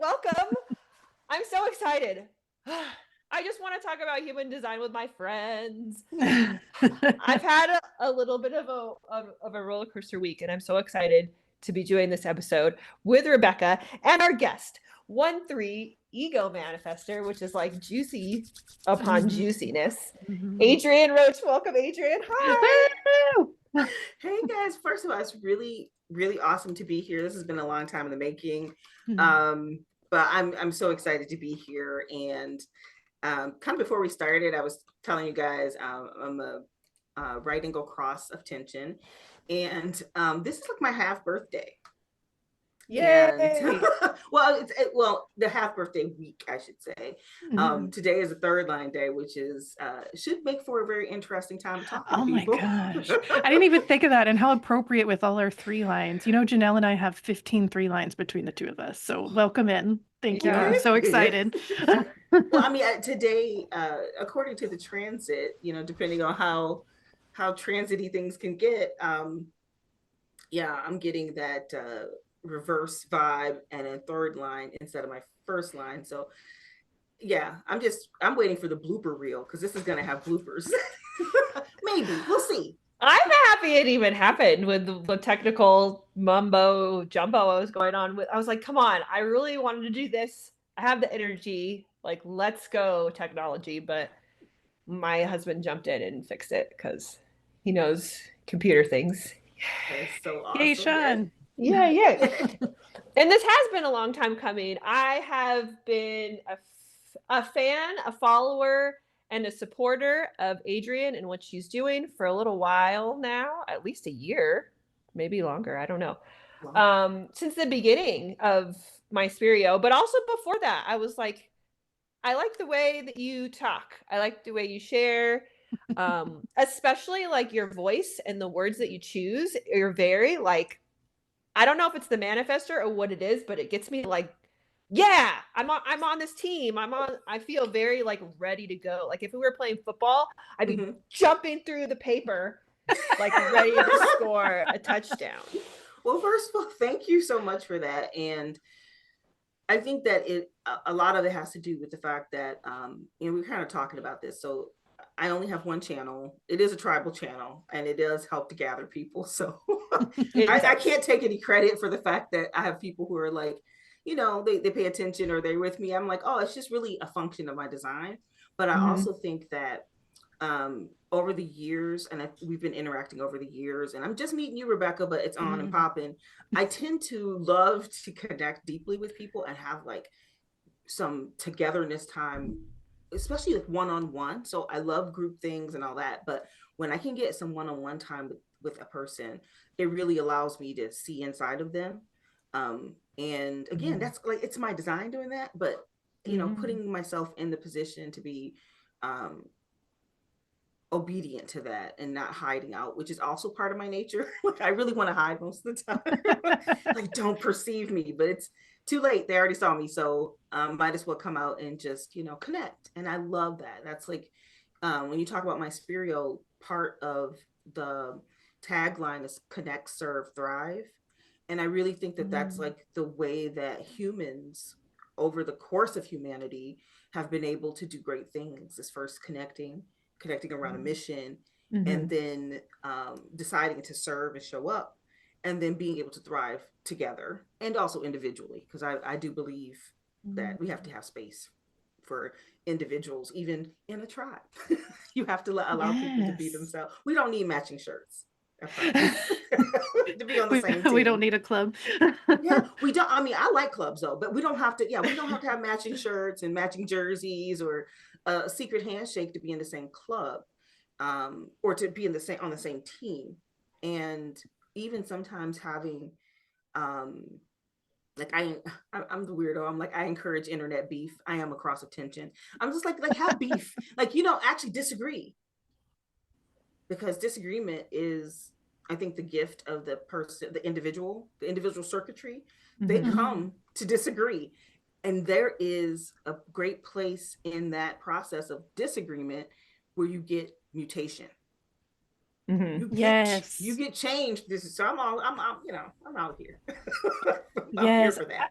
welcome. I'm so excited. I just want to talk about human design with my friends. I've had a little bit of a roller coaster week, and I'm so excited to be doing this episode with Rebeka and our guest, 1-3 ego manifestor, which is like juicy upon juiciness. Adrienne Roach, welcome, Adrienne. Hi. Hey guys, first of all, it's really, really awesome to be here. This has been a long time in the making. But I'm so excited to be here. And kind of before we started, I was telling you guys I'm a right angle cross of tension. And this is like my half birthday. Yay. And well, the half birthday week, I should say. Today is a third line day, which is should make for a very interesting time to talk to people. Oh my gosh. I didn't even think of that, and how appropriate with all our 3 lines. You know, Janelle and I have 15 3 lines between the two of us. So welcome in. Thank you. I'm so excited. Well, I mean, today, according to the transit, you know, depending on how transity things can get, yeah, I'm getting that reverse vibe and a third line instead of my first line. So yeah, I'm waiting for the blooper reel because this is gonna have bloopers. Maybe we'll see. I'm happy it even happened with the technical mumbo jumbo I was going on with. I was like, come on, I really wanted to do this. I have the energy. Like, let's go technology. But my husband jumped in and fixed it because he knows computer things. That's so awesome. Yay, Sean. Yeah. And this has been a long time coming. I have been a fan, a follower, and a supporter of Adrienne and what she's doing for a little while now, at least a year, maybe longer. I don't know. Since the beginning of Myspirio, but also before that, I was like, I like the way that you talk. I like the way you share, especially like your voice and the words that you choose. You're very like, I don't know if it's the manifestor or what it is, but it gets me like, yeah, I'm on this team. I feel very like ready to go. Like if we were playing football, I'd be jumping through the paper, like ready to score a touchdown. Well, first of all, thank you so much for that. And I think that a lot of it has to do with the fact that, you know, we're kind of talking about this. So I only have one channel. It is a tribal channel and it does help to gather people. So I can't take any credit for the fact that I have people who are like, you know, they pay attention or they're with me. I'm like, oh, it's just really a function of my design. But I also think that over the years, and we've been interacting over the years, and I'm just meeting you, Rebeka, but it's on and popping. I tend to love to connect deeply with people and have like some togetherness time, especially like one-on-one. So I love group things and all that, but when I can get some one-on-one time with a person, it really allows me to see inside of them. And again, that's like, it's my design doing that, but you know, putting myself in the position to be obedient to that and not hiding out, which is also part of my nature. Like I really want to hide most of the time. Like don't perceive me, but it's too late. They already saw me. So might as well come out and just, you know, connect. And I love that. That's like when you talk about Myspirio, part of the tagline is connect, serve, thrive. And I really think that that's like the way that humans over the course of humanity have been able to do great things, is first connecting around a mission, and then deciding to serve and show up, and then being able to thrive together and also individually, because I do believe that we have to have space for individuals, even in a tribe. You have to allow people to be themselves. We don't need matching shirts. To be on the same team. We don't need a club. Yeah, we don't. I mean, I like clubs though, but we don't have to. Yeah, we don't have to have matching shirts and matching jerseys or a secret handshake to be in the same club, or to be in on the same team. And even sometimes having, like I'm the weirdo. I'm like, I encourage internet beef. I am a cross of tension. I'm just like have beef. Like, you know, actually disagree, because disagreement is, I think, the gift of the person, the individual circuitry. They come to disagree. And there is a great place in that process of disagreement where you get mutation. You get changed. So I'm out here. I'm out here for that.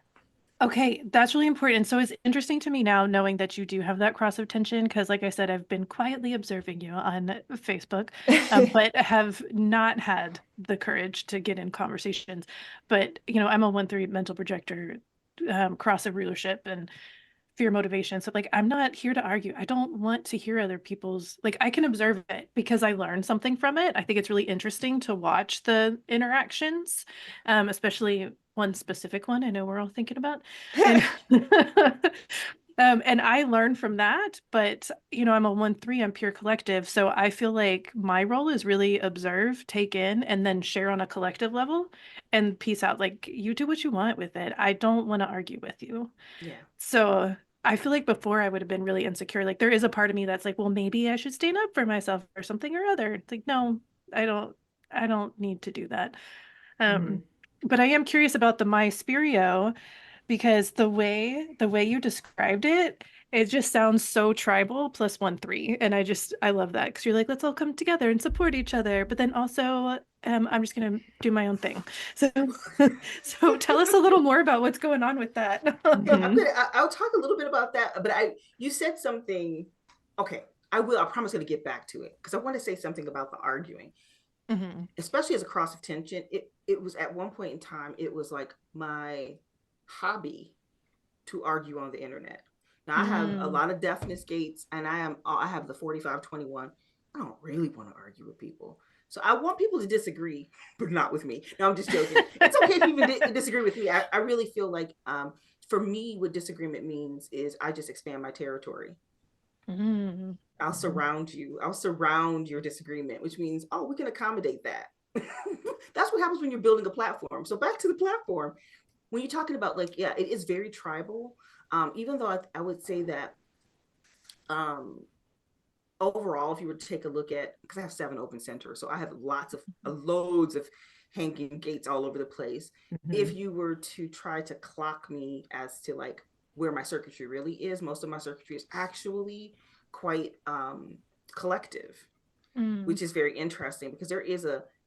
Okay, that's really important. So it's interesting to me now knowing that you do have that cross of tension because, like I said, I've been quietly observing you on Facebook, but have not had the courage to get in conversations. But, I'm a 1-3 mental projector, cross of rulership and fear motivation. So, like, I'm not here to argue. I don't want to hear other people's, like, I can observe it because I learned something from it. I think it's really interesting to watch the interactions, especially one specific one I know we're all thinking about. And and I learned from that, but I'm a 1-3, I'm pure collective. So I feel like my role is really observe, take in, and then share on a collective level and peace out. Like you do what you want with it. I don't want to argue with you. Yeah. So I feel like before I would have been really insecure. Like there is a part of me that's like, well, maybe I should stand up for myself or something or other. It's like, no, I don't need to do that. Um, but I am curious about the Myspirio because the way you described it, it just sounds so tribal plus 1-3. And I love that because you're like, let's all come together and support each other. But then also, I'm just gonna do my own thing. So so tell us a little more about what's going on with that. I'll talk a little bit about that, but you said something. Okay, I promise going to get back to it because I want to say something about the arguing, especially as a cross of tension. It was at one point in time, it was like my hobby to argue on the internet. Now I have a lot of deafness gates, and I have the 45-21. I don't really want to argue with people. So I want people to disagree, but not with me. No, I'm just joking. It's okay if you disagree with me. I really feel like for me, what disagreement means is I just expand my territory. I'll surround you. I'll surround your disagreement, which means, oh, we can accommodate that. That's what happens when you're building a platform. So back to the platform. When you're talking about like, yeah, it is very tribal. Even though I would say that overall, if you were to take a look at, because I have 7 open centers, so I have loads of hanging gates all over the place. If you were to try to clock me as to like where my circuitry really is, most of my circuitry is actually quite collective, which is very interesting because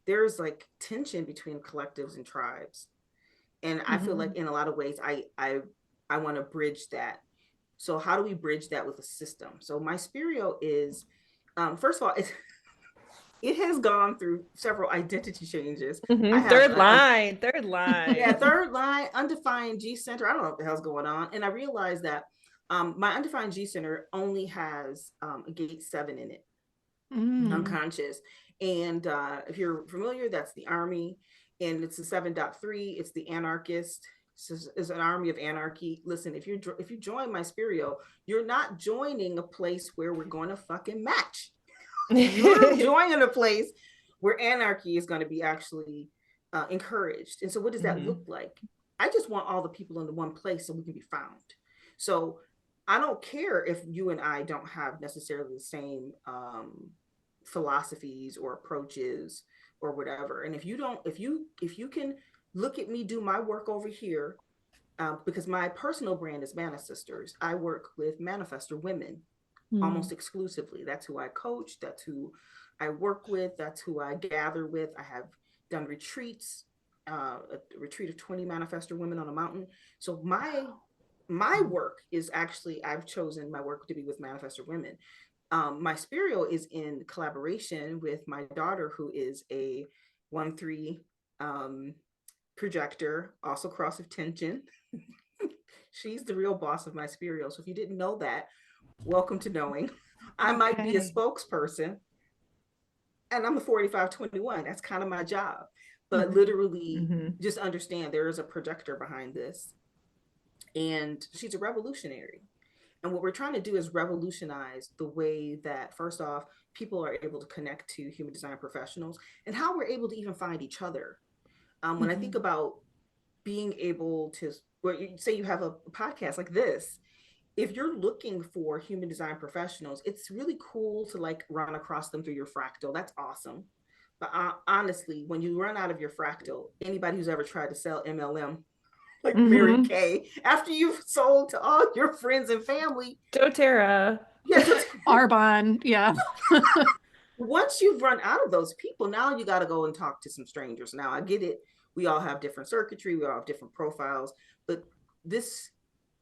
there's like tension between collectives and tribes. And I feel like in a lot of ways, I want to bridge that. So how do we bridge that with a system? So Myspirio is, first of all, it has gone through several identity changes. I have third line. Yeah, third line, undefined G center. I don't know what the hell's going on. And I realized that my undefined G center only has a gate 7 in it, unconscious. And if you're familiar, that's the army. And it's the 7.3. It's the anarchist. Is an army of anarchy. Listen, if you join Myspirio, you're not joining a place where we're going to fucking match. You're joining a place where anarchy is going to be actually encouraged. And so what does that look like? I just want all the people in the one place so we can be found. So I don't care if you and I don't have necessarily the same philosophies or approaches or whatever. And if you can look at me do my work over here, because my personal brand is manifestors. I work with manifestor women almost exclusively. That's who I coach. That's who I work with. That's who I gather with. I have done retreats, a retreat of 20 manifestor women on a mountain. So my work is actually, I've chosen my work to be with manifestor women. Myspirio is in collaboration with my daughter, who is a 1-3 projector, also cross of tension. She's the real boss of Myspirio. So if you didn't know that, welcome to knowing. I might be a spokesperson, and I'm the 45-21. That's kind of my job. But literally, just understand there is a projector behind this, and she's a revolutionary. And what we're trying to do is revolutionize the way that, first off, people are able to connect to human design professionals and how we're able to even find each other. When I think about being able to, well, say you have a podcast like this, if you're looking for human design professionals, it's really cool to like run across them through your fractal. That's awesome. But honestly, when you run out of your fractal, anybody who's ever tried to sell MLM, like Mary Kay, after you've sold to all your friends and family, doTERRA, Arbonne, yeah. Once you've run out of those people, now you got to go and talk to some strangers. Now I get it. We all have different circuitry. We all have different profiles, but this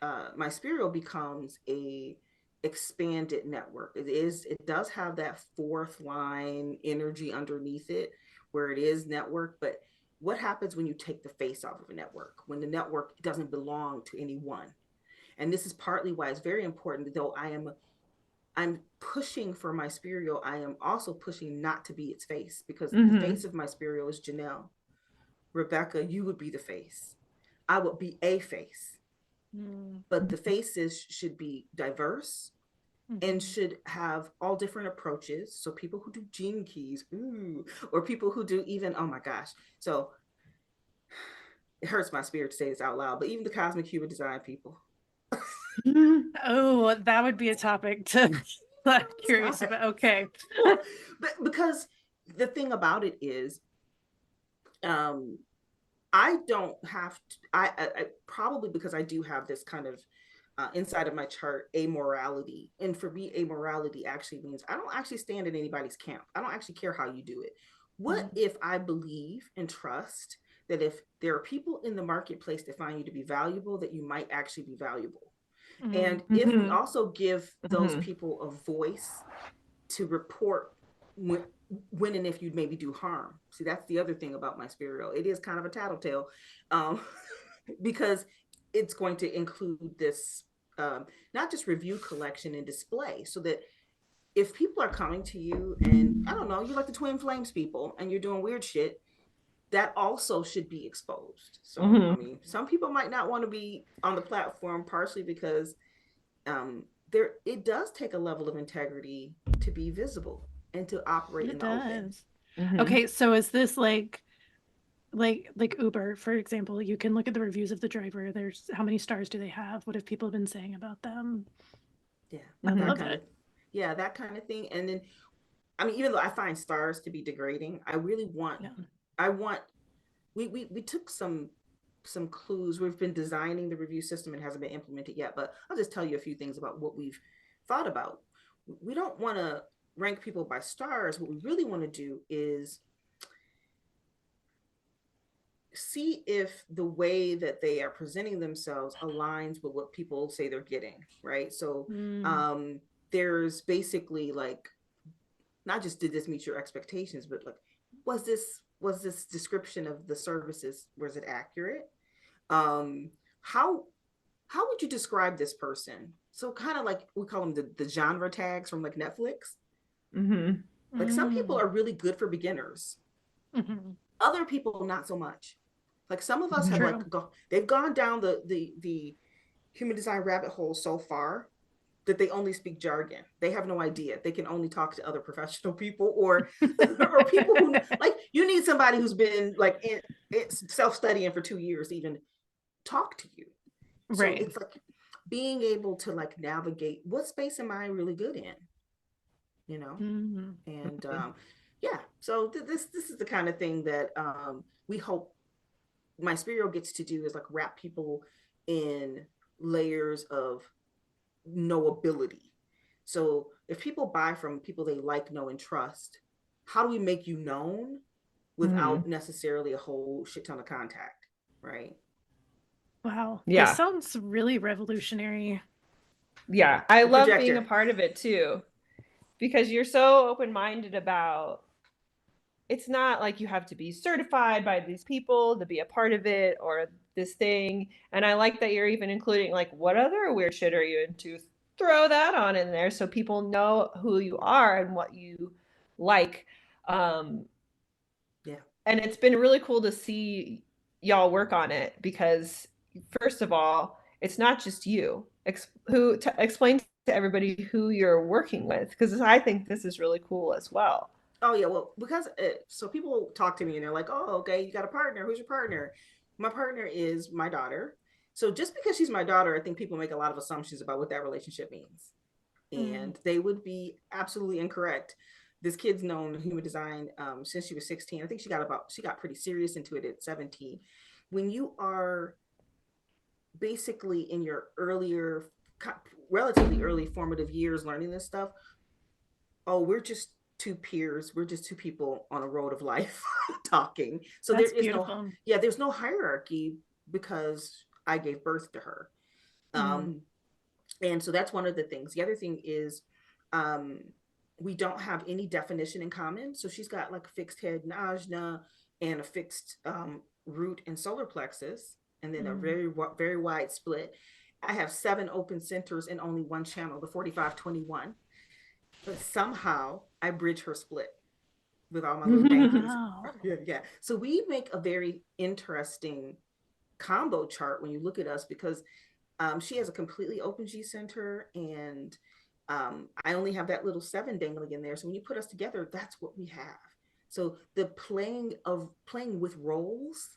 Myspirio becomes a expanded network. It does have that fourth line energy underneath it where it is network, but what happens when you take the face off of a network, when the network doesn't belong to anyone? And this is partly why it's very important, though I'm pushing for Myspirio, I am also pushing not to be its face, because the face of Myspirio is Janelle. Rebeka, you would be the face. I would be a face. But the faces should be diverse and should have all different approaches. So people who do gene keys, or people who do even, oh my gosh. So it hurts my spirit to say this out loud, but even the cosmic human design people. Oh, that would be a topic to I'm curious about. Okay. But because the thing about it is, I don't have to, I probably, because I do have this kind of inside of my chart, amorality. And for me, amorality actually means I don't actually stand in anybody's camp. I don't actually care how you do it. What if I believe and trust that if there are people in the marketplace that find you to be valuable, that you might actually be valuable? And if we also give those people a voice to report when and if you'd maybe do harm. See, that's the other thing about Myspirio. It is kind of a tattletale, because it's going to include this not just review, collection, and display, so that if people are coming to you and, I don't know, you're like the Twin Flames people and you're doing weird shit, that also should be exposed. So, I mean, some people might not want to be on the platform, partially because it does take a level of integrity to be visible and to operate in the open. Okay, so is this like Uber, for example? You can look at the reviews of the driver. There's how many stars do they have? What have people been saying about them? Yeah, I that love kind it. of, yeah, that kind of thing. And then, I mean, even though I find stars to be degrading, I really want, I want. We took some clues. We've been designing the review system and hasn't been implemented yet, but I'll just tell you a few things about what we've thought about. We don't want to rank people by stars. What we really want to do is see if the way that they are presenting themselves aligns with what people say they're getting, right? So there's basically like, not just did this meet your expectations, but like, was this description of the services, was it accurate? How would you describe this person? So kind of like, we call them the genre tags from like Netflix. Like, some people are really good for beginners. Other people not so much. Like, some of us have like they've gone down the human design rabbit hole so far that they only speak jargon. They have no idea. They can only talk to other professional people, or or people who, like, you need somebody who's been like self-studying for 2 years to even talk to you. So it's like being able to like navigate, what space am I really good in, you know? And yeah, so this is the kind of thing that we hope Myspirio gets to do, is like wrap people in layers of knowability. So if people buy from people they like, know, and trust, how do we make you known without necessarily a whole shit ton of contact, right? Wow. Yeah. This sounds really revolutionary. Yeah, I love being a part of it too, because you're so open-minded about, it's not like you have to be certified by these people to be a part of it or this thing. And I like that you're even including like, what other weird shit are you into? Throw that on in there so people know who you are and what you like. Yeah. And it's been really cool to see y'all work on it, because first of all, it's not just you. Explain to everybody who you're working with, because I think this is really cool as well. Oh yeah, well, because so people talk to me and they're like, "Oh, okay, you got a partner. Who's your partner?" My partner is my daughter. So just because she's my daughter, I think people make a lot of assumptions about what that relationship means, and they would be absolutely incorrect. This kid's known human design since she was 16. I think she got pretty serious into it at 17. When you are basically in your relatively early formative years learning this stuff, oh, we're just two peers, we're just two people on a road of life talking. So there's no hierarchy, because I gave birth to her. And so that's one of the things. The other thing is, we don't have any definition in common. So she's got like a fixed head najna and a fixed root and solar plexus, and then a very wide split. I have 7 open centers and only one channel, the 4521. But somehow I bridge her split with all my little bankings. Yeah. So we make a very interesting combo chart when you look at us, because she has a completely open G center, and I only have that little 7 dangling in there. So when you put us together, that's what we have. So the playing with roles.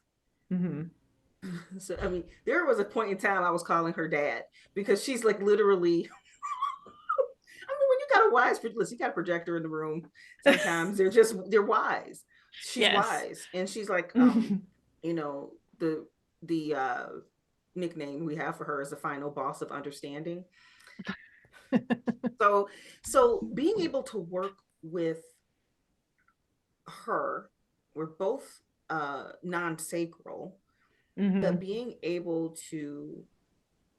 So I mean, there was a point in time I was calling her dad, because she's like literally. I mean, when you got a wise, listen, you got a projector in the room. Sometimes they're wise. She's wise, and she's like, you know, the nickname we have for her is the final boss of understanding. So being able to work with her, we're both non-sacral, but being able to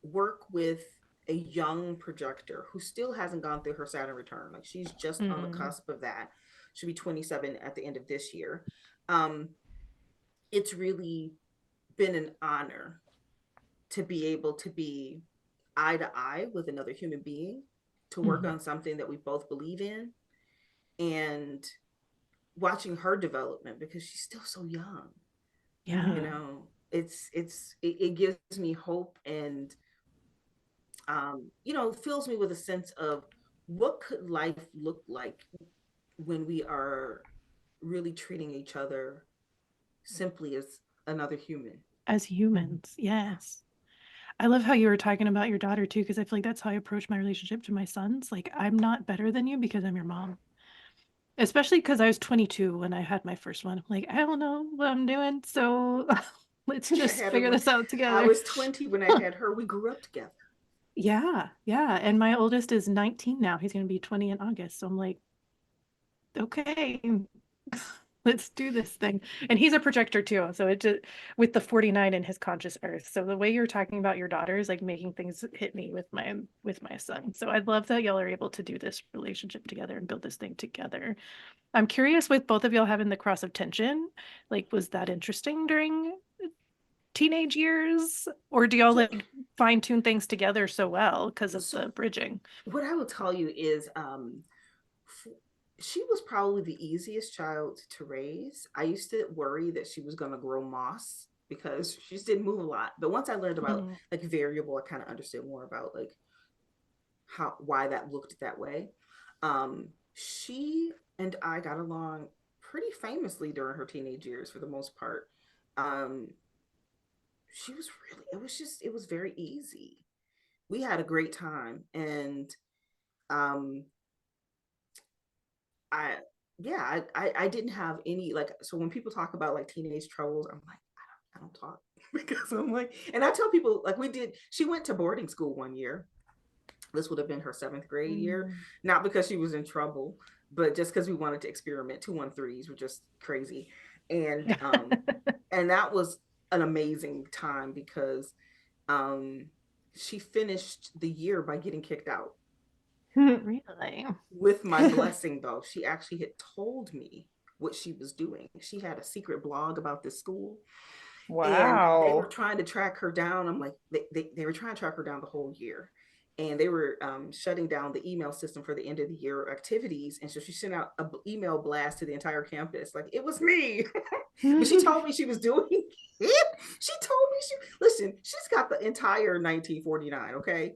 work with a young projector who still hasn't gone through her Saturn return, like she's just on the cusp of that. She'll be 27 at the end of this year. It's really been an honor to be able to be eye to eye with another human being, to work on something that we both believe in, and watching her development, because she's still so young. You know, it gives me hope, and you know, fills me with a sense of what could life look like when we are really treating each other simply as another human. As humans, yes. I love how you were talking about your daughter too, because I feel like that's how I approach my relationship to my sons. Like, I'm not better than you because I'm your mom. Especially because I was 22 when I had my first one. I'm like, I don't know what I'm doing, so let's just figure this out together. I was 20 when I had her. We grew up together. Yeah. And my oldest is 19 now. He's going to be 20 in August. So I'm like, okay, let's do this thing. And he's a projector too. So it just, with the 49 in his conscious earth. So the way you're talking about your daughter is like making things hit me with my son. So I love that y'all are able to do this relationship together and build this thing together. I'm curious, with both of y'all having the cross of tension, like, was that interesting during teenage years, or do y'all like fine tune things together so well because of the bridging? What I will tell you is, she was probably the easiest child to raise. I used to worry that she was going to grow moss, because she just didn't move a lot. But once I learned about like variable, I kind of understood more about like why that looked that way. She and I got along pretty famously during her teenage years for the most part. She was really, it was very easy. We had a great time, and I didn't have any, like, so when people talk about like teenage troubles, I'm like, I don't talk because I'm like, and I tell people, like, she went to boarding school one year. This would have been her 7th grade year, not because she was in trouble, but just because we wanted to experiment. 213s were just crazy. And and that was an amazing time, because she finished the year by getting kicked out. Really? With my blessing, though. She actually had told me what she was doing. She had a secret blog about this school. Wow. And they were trying to track her down. I'm like, they were trying to track her down the whole year. And they were shutting down the email system for the end of the year activities. And so she sent out an email blast to the entire campus, like, it was me. But she told me she was doing it. She told me listen, she's got the entire 1949, okay?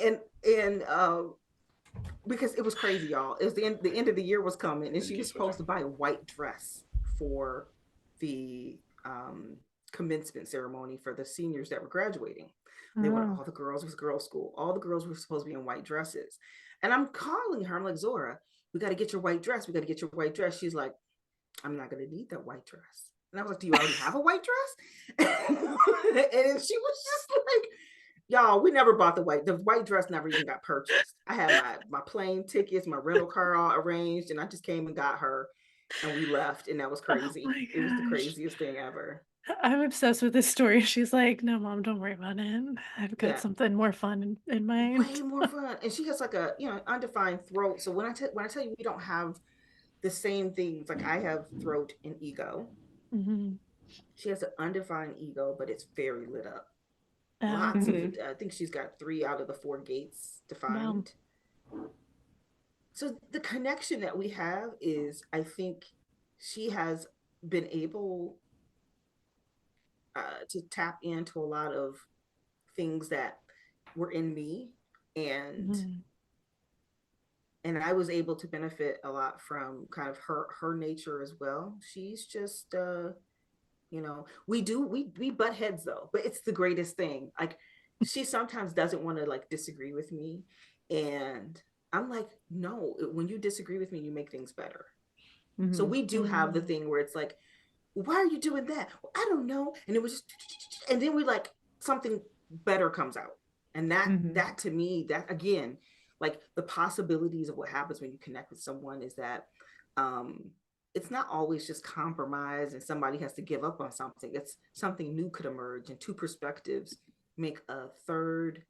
And because it was crazy, y'all. It was the end of the year was coming, and she was supposed to buy a white dress for the commencement ceremony for the seniors that were graduating. They went, all the girls, it was girls' school. All the girls were supposed to be in white dresses. And I'm calling her. I'm like, Zora, we got to get your white dress. We got to get your white dress. She's like, I'm not going to need that white dress. And I was like, do you already have a white dress? And she was just like, y'all, we never bought the white dress never even got purchased. I had my plane tickets, my rental car all arranged, and I just came and got her. And we left, and that was Oh crazy. my It was the gosh. craziest thing ever. I'm obsessed with this story. She's like, no, mom, don't worry about it. I've got Yeah, something more fun in way mind. more fun. And she has like a undefined throat. So when I tell you we don't have the same things, like I have throat and ego. Hmm. She has an undefined ego, but it's very lit up. Oh, Lots of, Mhm. I think she's got 3 out of the 4 gates wow. defined. So the connection that we have is, I think she has been able to tap into a lot of things that were in me, and Hmm. I was able to benefit a lot from kind of her nature as well. She's just we butt heads though, but it's the greatest thing. Like, she sometimes doesn't want to like disagree with me, and I'm like, no, when you disagree with me, you make things better. So Mhm. we do have the Hmm. thing where it's like, why are you doing that? Well, I don't know. And it was just, and then we like, something better comes out. And Mhm. that to me, that again, like the possibilities of what happens when you connect with someone is that um it's not always just compromise and somebody has to give up on something. It's something new could emerge, and two perspectives make a third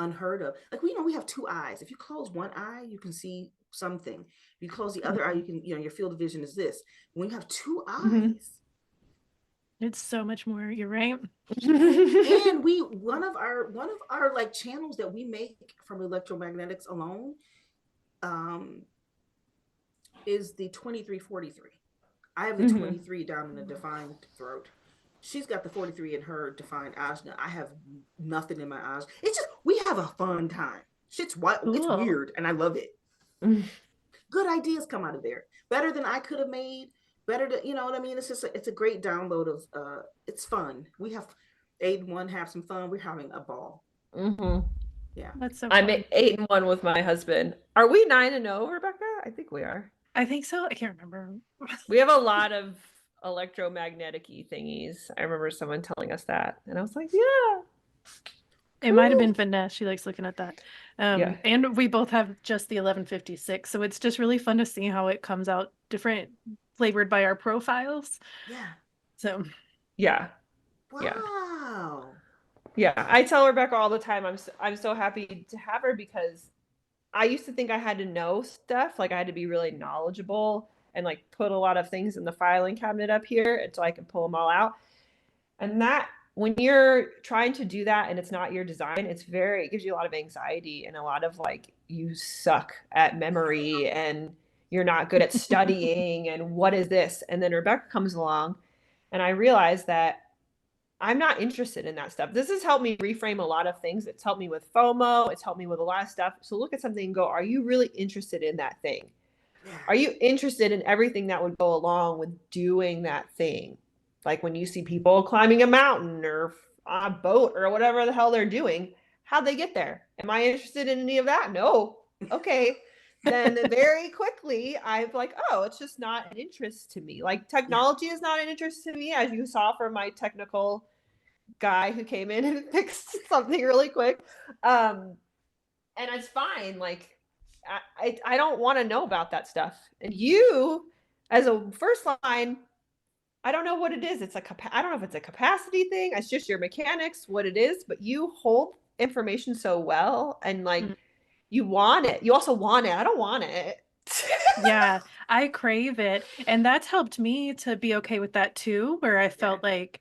unheard of. Like, we have 2 eyes. If you close one eye, you can see something. If you close the other eye, Hmm. you can, your field of vision is this. When you have two Mhm. eyes, It's so much more. You're right. and we one of our like channels that we make from electromagnetics alone um is the 2343. I have the Mhm. 23 down in the defined throat. She's got the 43 in her defined ajna. I have nothing in my eyes. It's just, we have a fun time. Shit's wild. It's Cool. weird, and I love it. Good ideas come out of there, better than I could have made, better than, you know what I mean. It's just it's a great download of it's fun. We have 8 and 1 have some fun. We're having a ball. Mhm. Yeah. That's so I'm fun. 8-1 with my husband. Are we 9-0, Rebecca? I think we are. I think so. I can't remember. We have a lot of electromagnetic-y thingies. I remember someone telling us that, and I was like, yeah, It might have been cool. Vanessa. She likes looking at that. Yeah. And we both have just the 1156. So it's just really fun to see how it comes out different, flavored by our profiles. Yeah. So, Yeah. Yeah. Wow. Yeah. I tell Rebecca all the time I'm so happy to have her, because I used to think I had to know stuff, like I had to be really knowledgeable and like put a lot of things in the filing cabinet up here until I can pull them all out. And that, when you're trying to do that and it's not your design, it gives you a lot of anxiety and a lot of like, you suck at memory and you're not good at studying and what is this? And then Rebecca comes along, and I realized that I'm not interested in that stuff. This has helped me reframe a lot of things. It's helped me with FOMO. It's helped me with a lot of stuff. So look at something and go, are you really interested in that thing? Yeah. Are you interested in everything that would go along with doing that thing? Like when you see people climbing a mountain or on a boat or whatever the hell they're doing, how'd they get there? Am I interested in any of that? No. Okay. Then very quickly, I'm like, oh, it's just not an interest to me. Like Yeah. technology is not an interest to me, as you saw from my technical guy who came in and fixed something really quick. And it's fine. Like, I don't want to know about that stuff. And you, as a first line, I don't know what it is. I don't know if it's a capacity thing. It's just your mechanics, what it is. But you hold information so well, and like mm, you want it. You also want it. I don't want it. yeah, I crave it. And that's helped me to be okay with that too, where I Yeah. felt like,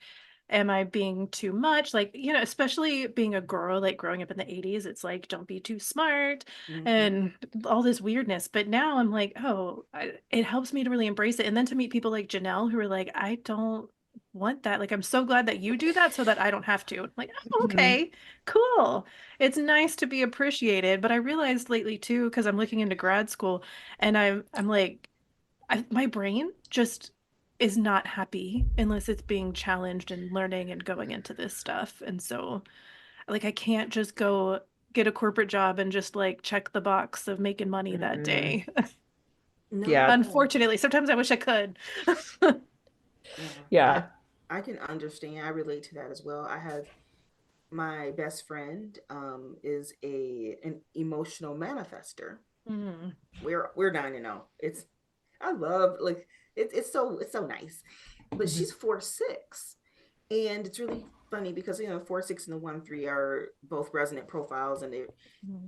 am I being too much? Like, especially being a girl, like growing up in the 80s, it's like, don't be too smart Mm-hmm. and all this weirdness. But now I'm like, oh, it helps me to really embrace it. And then to meet people like Janelle who are like, I don't want that. Like, I'm so glad that you do that so that I don't have to. I'm like, oh, Mhm. okay, cool. It's nice to be appreciated. But I realized lately too, because I'm looking into grad school, and I'm like, my brain just is not happy unless it's being challenged and learning and going into this stuff. And so, like, I can't just go get a corporate job and just like check the box of making money that Mm-mm. day. Yeah. No. Unfortunately, sometimes I wish I could. Yeah. I Yeah. I can understand. I relate to that as well. I have my best friend is an emotional manifestor. Mm. We're 9-0. It's I love like it's so nice. But she's 4'6", and it's really funny because 4'6" and the 1'3" are both resonant profiles, and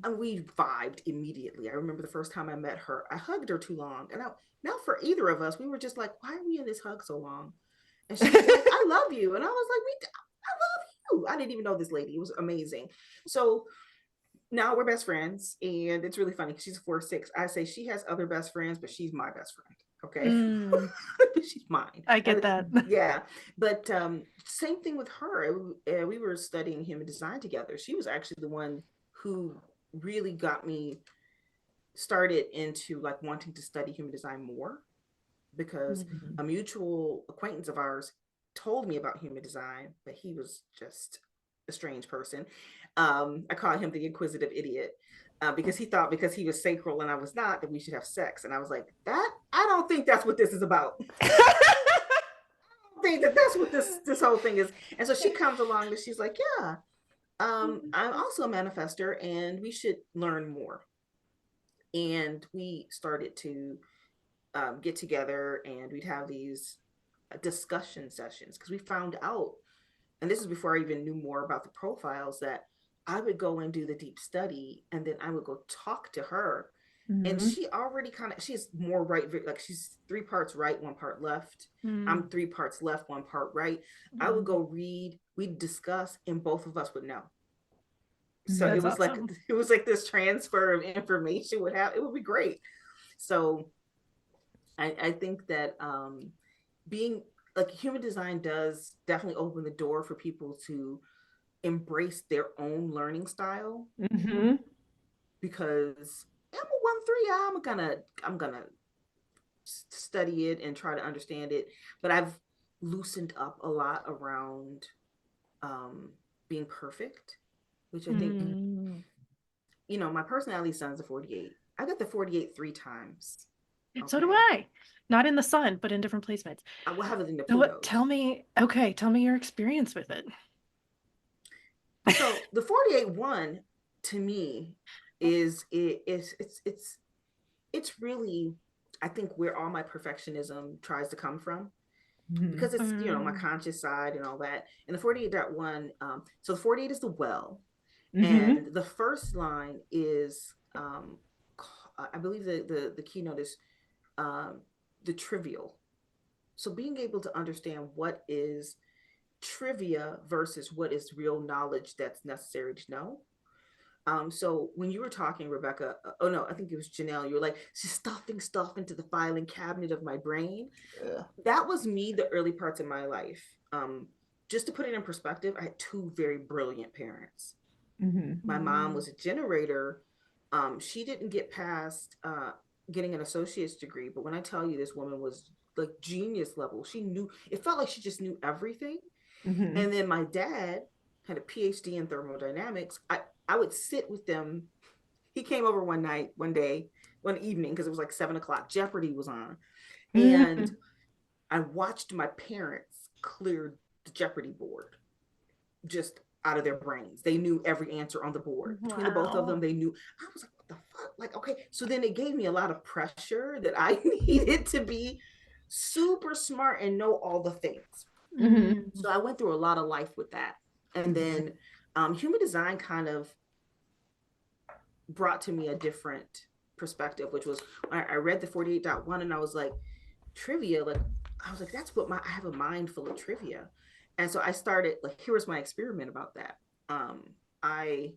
and we vibed immediately. I remember the first time I met her, I hugged her too long, and now for either of us, we were just like, why are we in this hug so long? And she was like, I love you, and I was like, I love you. I didn't even know this lady. It was amazing. So now we're best friends, and it's really funny because she's 4'6". I say she has other best friends, but she's my best friend. Okay, she's mine. I get that. Yeah, but same thing with her. We were studying human design together. She was actually the one who really got me started into like wanting to study human design more, because a mutual acquaintance of ours told me about human design, but he was just a strange person. I call him the inquisitive idiot, because he thought because he was sacral and I was not, that we should have sex. And I was like, I don't think that's what this is about. I don't think that's what this whole thing is. And so she comes along and she's like, yeah, I'm also a manifestor and we should learn more. And we started to get together, and we'd have these discussion sessions, because we found out, and this is before I even knew more about the profiles, that I would go and do the deep study, and then I would go talk to her. And she already she's more right, like she's 3 parts right, 1 part left. I'm 3 parts left, 1 part right. I would go read, we'd discuss, and both of us would know. So That's it was awesome. like, it was like this transfer of information would have, it would be great. So I think that being like, human design does definitely open the door for people to embrace their own learning style, because I'm a 1-3. I'm gonna study it and try to understand it, but I've loosened up a lot around being perfect, which I think my personality son's a 48. I got the 48 3 times. So do I. Not in the sun, but in different placements. I will have it in the So Pluto. tell me your experience with it. So the 48-1 to me is it's really, I think, where all my perfectionism tries to come from, because it's my conscious side and all that. And the 48.1, so the 48 is the well, and the first line is I believe the keynote is the trivial. So being able to understand what is trivia versus what is real knowledge that's necessary to know. So when you were talking, Rebeka, oh no, I think it was Janelle, you were like, she's stuffing stuff into the filing cabinet of my brain. Yeah. That was me the early parts of my life. Just to put it in perspective, I had 2 very brilliant parents. My mom was a generator. She didn't get past getting an associate's degree, but when I tell you, this woman was like genius level. She knew, it felt like she just knew everything. And then my dad had a PhD in thermodynamics. I would sit with them. He came over one evening, because it was like 7:00. Jeopardy was on. And I watched my parents clear the Jeopardy board just out of their brains. They knew every answer on the board. Between the both of them, they knew. I was like, what the fuck? Like, okay. So then it gave me a lot of pressure that I needed to be super smart and know all the things. So I went through a lot of life with that. And then human design kind of brought to me a different perspective, which was when I read the 48.1, and I was like, trivia, like, I was like, that's what I have a mind full of trivia. And so I started, like, here was my experiment about that. I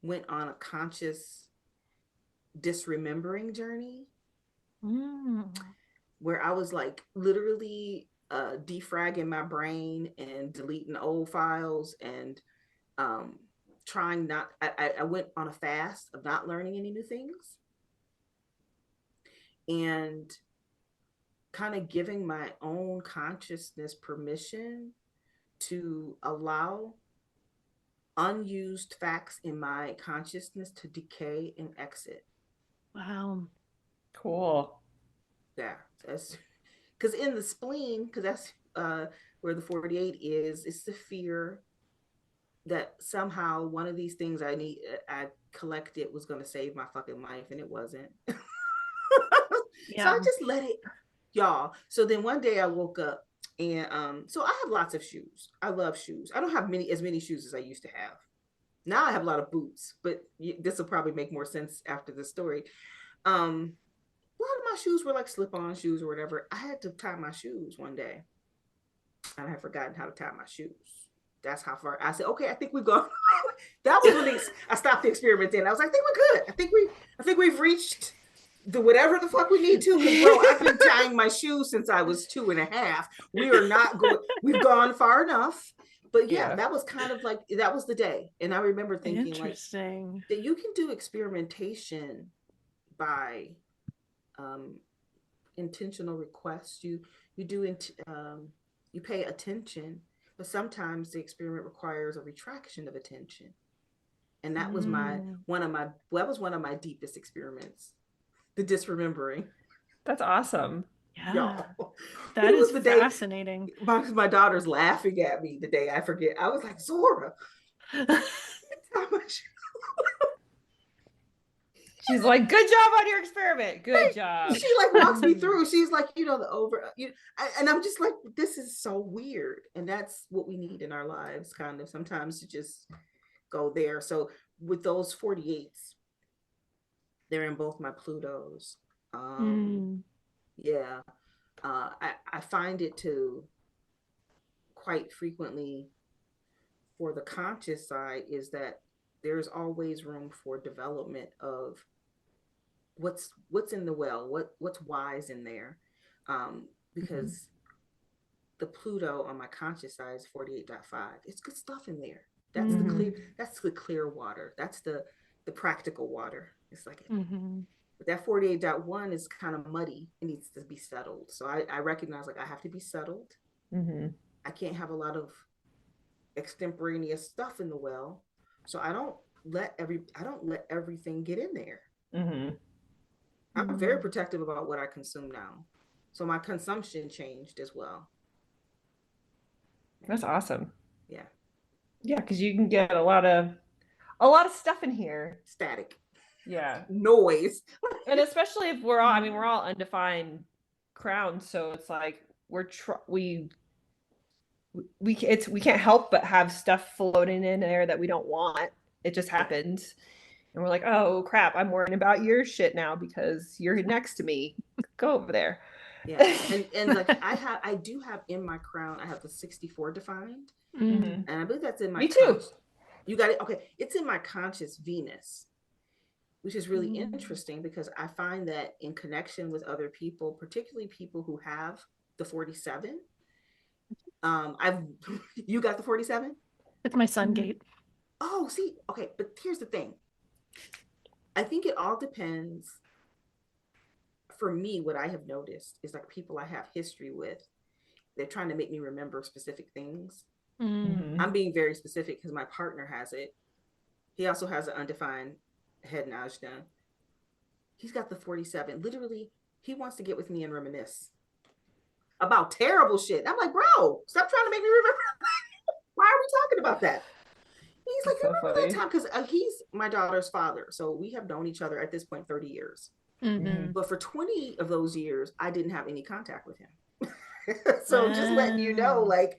went on a conscious disremembering journey, where I was like literally defragging my brain and deleting old files, and trying not, I went on a fast of not learning any new things, and kind of giving my own consciousness permission to allow unused facts in my consciousness to decay and exit. Wow. Cool. Yeah, that's because in the spleen, because that's where the 48 is, it's the fear that somehow one of these things I collected was going to save my fucking life, and it wasn't. So I just let it, y'all. So then one day I woke up and so I have lots of shoes. I love shoes. I don't have as many shoes as I used to have. Now I have a lot of boots, but this will probably make more sense after the story. A lot of my shoes were like slip-on shoes or whatever. I had to tie my shoes one day, and I had forgotten how to tie my shoes. That's how far I said, okay, I think we've gone. That was when I stopped the experimenting. I was like, I think we're good. I think we've reached the whatever the fuck we need to. Because bro, I've been tying my shoes since I was 2.5. We are not going. We've gone far enough. But yeah, that was kind of like that was the day, and I remember thinking like that you can do experimentation by intentional requests. You pay attention, but sometimes the experiment requires a retraction of attention, and that was one of my deepest experiments, the disremembering. That's awesome. Yeah, that is fascinating. My daughter's laughing at me the day I forget. I was like, Zora, she's like, good job on your experiment. Good job. She like walks me through. She's like, and I'm just like, this is so weird. And that's what we need in our lives, kind of sometimes, to just go there. So with those 48s, they're in both my Plutos. Yeah. I find it to quite frequently for the conscious side is that there's always room for development of what's in the well, what's wise in there, because the Pluto on my conscious side is 48.5. It's good stuff in there. That's the clear water. That's the practical water. It's like but that 48.1 is kind of muddy. It needs to be settled. So I recognize like I have to be settled. I can't have a lot of extemporaneous stuff in the well. So I don't let everything get in there. I'm very protective about what I consume now. So my consumption changed as well. That's awesome. Yeah. Yeah, because you can get a lot of stuff in here. Static. Yeah. Noise. And especially if we're all undefined crowns, so it's like we can't help but have stuff floating in there that we don't want. It just happens. And we're like, oh crap, I'm worrying about your shit now because you're next to me. Go over there. Yeah. And like I do have in my crown, I have the 64 defined. And I believe that's in my Me too. You got it. Okay. It's in my conscious Venus, which is really interesting because I find that in connection with other people, particularly people who have the 47. You got the 47? It's my sun gate. Oh, see, okay, but here's the thing. I think it all depends. For me, what I have noticed is like people I have history with, they're trying to make me remember specific things. I'm being very specific because my partner has it. He also has an undefined head Najda. He's got the 47. Literally, he wants to get with me and reminisce about terrible shit. I'm like, bro, stop trying to make me remember. Why are we talking about that? He's like, remember that time? Because he's my daughter's father. So we have known each other at this point 30 years. But for 20 of those years, I didn't have any contact with him. So just letting you know, like,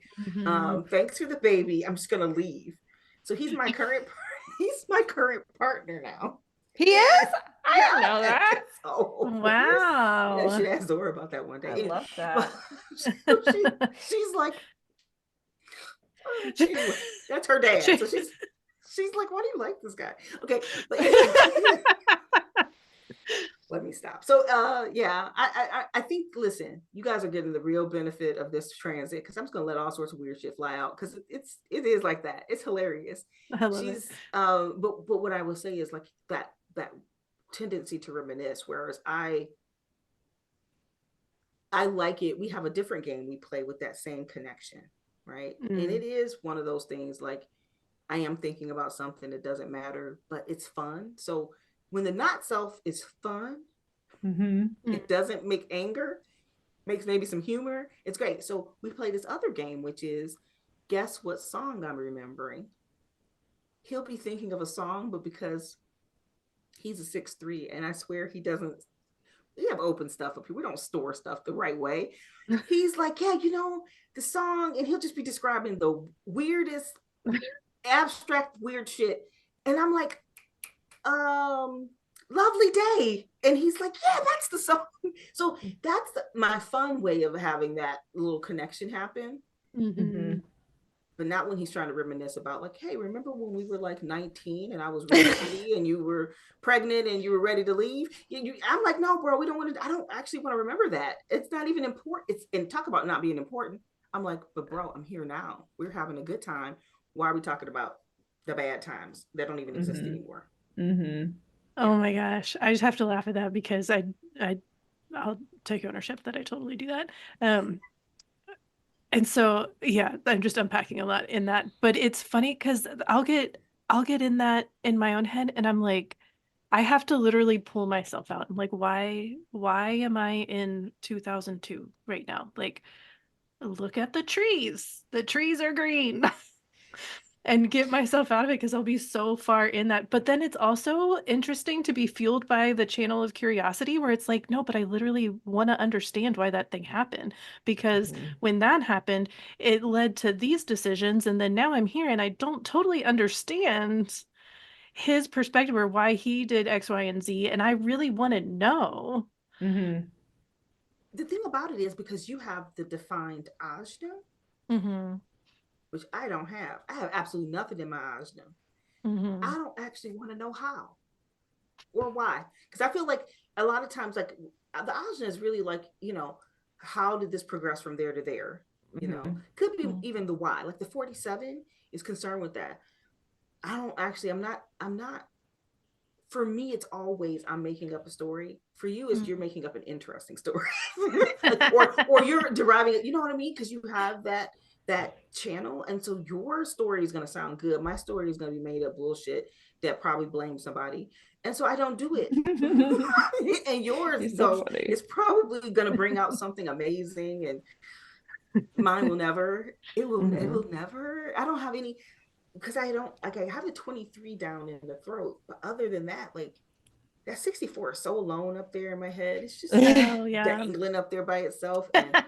thanks for the baby. I'm just gonna leave. So he's my current partner now. He is? I didn't know that. So, wow. I should ask Zora about that one day. I love that. She's like, anyway, that's her dad. So she's like, why do you like this guy? Okay. But anyway, let me stop. So yeah, I think, listen, you guys are getting the real benefit of this transit because I'm just gonna let all sorts of weird shit fly out because it is like that. It's hilarious. I love it. But what I will say is like that tendency to reminisce, whereas I like it. We have a different game we play with that same connection, right? And it is one of those things like I am thinking about something that doesn't matter, but it's fun. So when the not self is fun, it doesn't make anger, makes maybe some humor. It's great. So we play this other game, which is guess what song I'm remembering. He'll be thinking of a song, but because he's a 6'3", and I swear he doesn't we have open stuff up here. We don't store stuff the right way. He's like, yeah, you know, the song, and he'll just be describing the weirdest, abstract, weird shit. And I'm like, Lovely Day. And he's like, yeah, that's the song. So that's my fun way of having that little connection happen. Mm-hmm. But not when he's trying to reminisce about, like, hey, remember when we were like 19 and I was really pretty and you were pregnant and you were ready to leave? I'm like, no, bro, we don't want to. I don't actually want to remember that. It's not even important. It's, and talk about not being important. I'm like, but bro, I'm here now. We're having a good time. Why are we talking about the bad times that don't even exist anymore? Oh my gosh, I just have to laugh at that because I'll take ownership that I totally do that. And so, yeah, I'm just unpacking a lot in that. But it's funny because I'll get in that in my own head, and I'm like, I have to literally pull myself out. I'm like, why am I in 2002 right now? Like, look at the trees. The trees are green. And get myself out of it because I'll be so far in that. But then it's also interesting to be fueled by the channel of curiosity where it's like, no, but I literally want to understand why that thing happened. Because when that happened, it led to these decisions. And then now I'm here and I don't totally understand his perspective or why he did X, Y, and Z. And I really want to know. The thing about it is because you have the defined ajna, which I don't have. I have absolutely nothing in my ajna. I don't actually want to know how or why. Because I feel like a lot of times, like the ajna is really like, you know, how did this progress from there to there? You know, could be even the why. Like the 47 is concerned with that. I'm not, for me, it's always I'm making up a story. For you, is you're making up an interesting story. or you're deriving it, you know what I mean? Because you have that channel. And so your story is going to sound good. My story is going to be made up bullshit that probably blames somebody. And so I don't do it. And yours, though, is probably going to bring out something amazing. And mine will never, it will never, I don't have any, because I don't, like, I have the 23 down in the throat. But other than that, like, that 64 is so alone up there in my head. It's just dangling up there by itself. And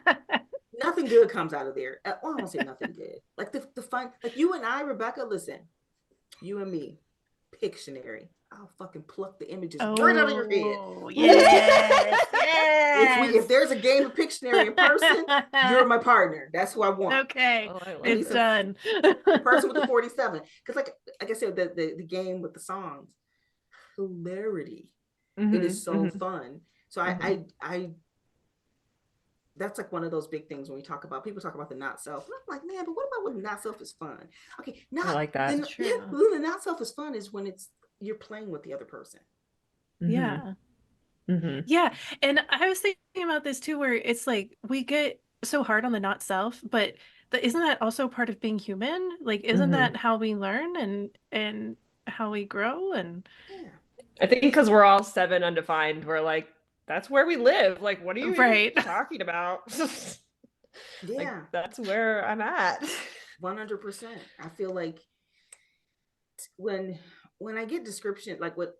nothing good comes out of there. Well, I won't say nothing good. Like the fun, like you and I, Rebeka, listen, you and me, Pictionary. I'll fucking pluck the images right out of your head. Yes, if there's a game of Pictionary in person, you're my partner. That's who I want. Okay, it's done. Person with the 47. Because like I said, the game with the songs, hilarity. It is so fun. So I that's like one of those big things when we talk about, people talk about the not self. And I'm like, man, but what about when not self is fun? Okay, not, I like that. The not self is fun is when it's, you're playing with the other person. Yeah. Yeah. And I was thinking about this too, where it's like we get so hard on the not self, but isn't that also part of being human? Like, isn't that how we learn and how we grow? And I think because we're all 7 undefined, we're like, that's where we live. Like, what are you even talking about? Like, that's where I'm at. 100%. I feel like when I get description, like what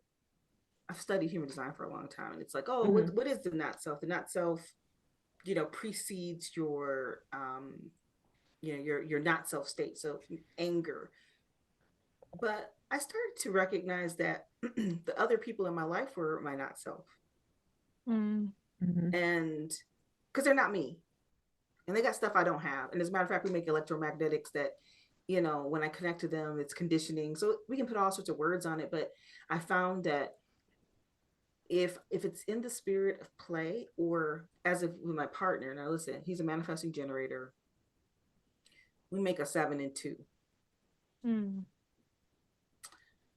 I've studied human design for a long time, and it's like, oh, what is the not self? The not self, you know, precedes your you know, your not self state. So anger. But I started to recognize that the other people in my life were my not self. And because they're not me. And they got stuff I don't have. And as a matter of fact, we make electromagnetics that, you know, when I connect to them, it's conditioning. So we can put all sorts of words on it. But I found that if it's in the spirit of play, or as if with my partner, now listen, he's a manifesting generator. We make a 7 and 2.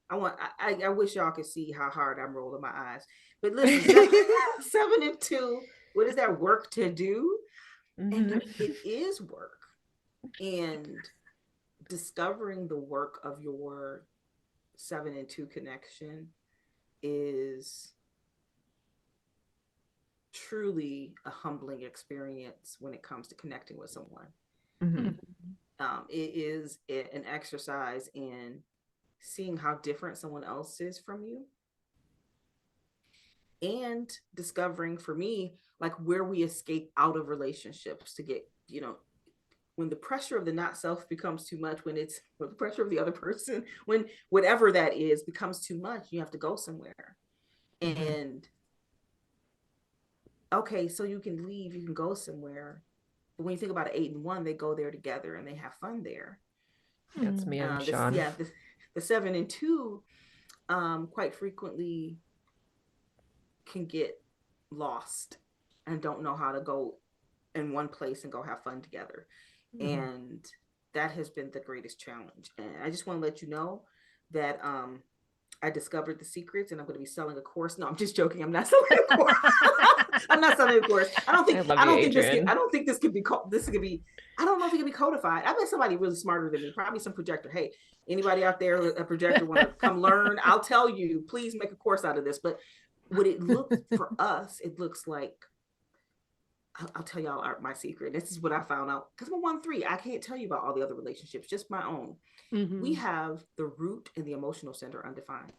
I wish y'all could see how hard I'm rolling my eyes. But listen, 7 and 2, what is that work to do? And it is work. And discovering the work of your 7 and 2 connection is truly a humbling experience when it comes to connecting with someone. It is an exercise in seeing how different someone else is from you, and discovering for me, like where we escape out of relationships to get, when the pressure of the not self becomes too much, when the pressure of the other person, when whatever that is becomes too much, you have to go somewhere. And okay, so you can leave, you can go somewhere. But when you think about it, 8 and 1, they go there together and they have fun there. That's me and Sean. The 7 and 2 quite frequently can get lost and don't know how to go in one place and go have fun together. And that has been the greatest challenge. And I just want to let you know that I discovered the secrets, and I'm going to be selling a course. No, I'm just joking. I'm not selling a course. I'm not selling a course. I don't think this could be I don't know if it could be codified. I bet somebody really smarter than me, probably some projector. Hey, anybody out there, a projector, want to come learn? I'll tell you, please make a course out of this. But what it looks for us, it looks like, I'll tell y'all my secret. This is what I found out, because I'm a 1-3. I can't tell you about all the other relationships, just my own. We have the root and the emotional center undefined.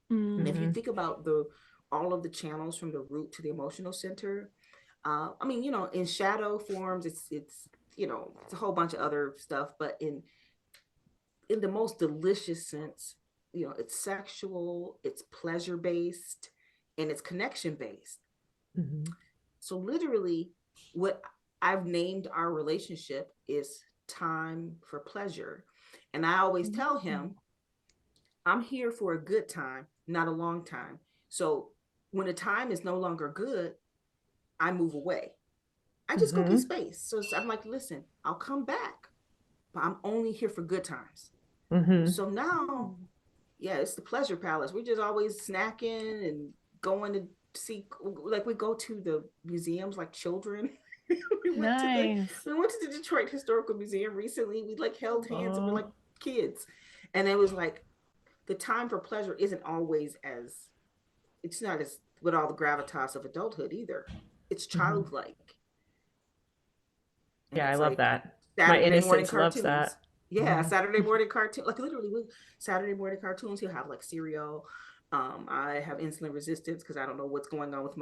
And if you think about all of the channels from the root to the emotional center, in shadow forms, it's a whole bunch of other stuff, but in the most delicious sense, it's sexual, it's pleasure based, and it's connection based. So literally, what I've named our relationship is time for pleasure. And I always tell him, I'm here for a good time, not a long time. So when the time is no longer good, I move away. I just go get space. So I'm like, listen, I'll come back, but I'm only here for good times. So now, it's the pleasure palace. We're just always snacking and going to see, like, we go to the museums like children. we went to the Detroit Historical Museum recently. We like held hands and we're like kids. And it was like, the time for pleasure isn't always it's not as with all the gravitas of adulthood either. It's childlike. Yeah, I love that. Saturday My innocence morning loves that. Yeah, Saturday morning cartoon, like literally Saturday morning cartoons. He'll have like cereal. I have insulin resistance because I don't know what's going on with